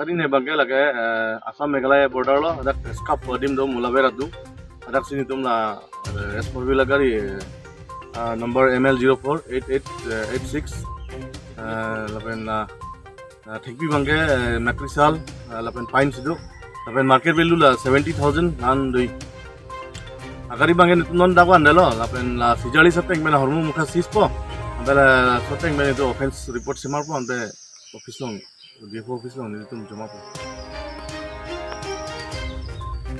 tadi nih bangke lagi Assam Meghalaya border lo ada skap dim do mula berat tu ada sini tu lah S4V lagi number ML048886 lapen thikpi bangke matrisal lapen pines itu lapen market value lah 70,000 nan doi agari bangke non dakwaan dalo lapen sijali sateng mena hormu muka sispo antara sateng mena itu offense report semar po ante office long DFO office long itu cuma po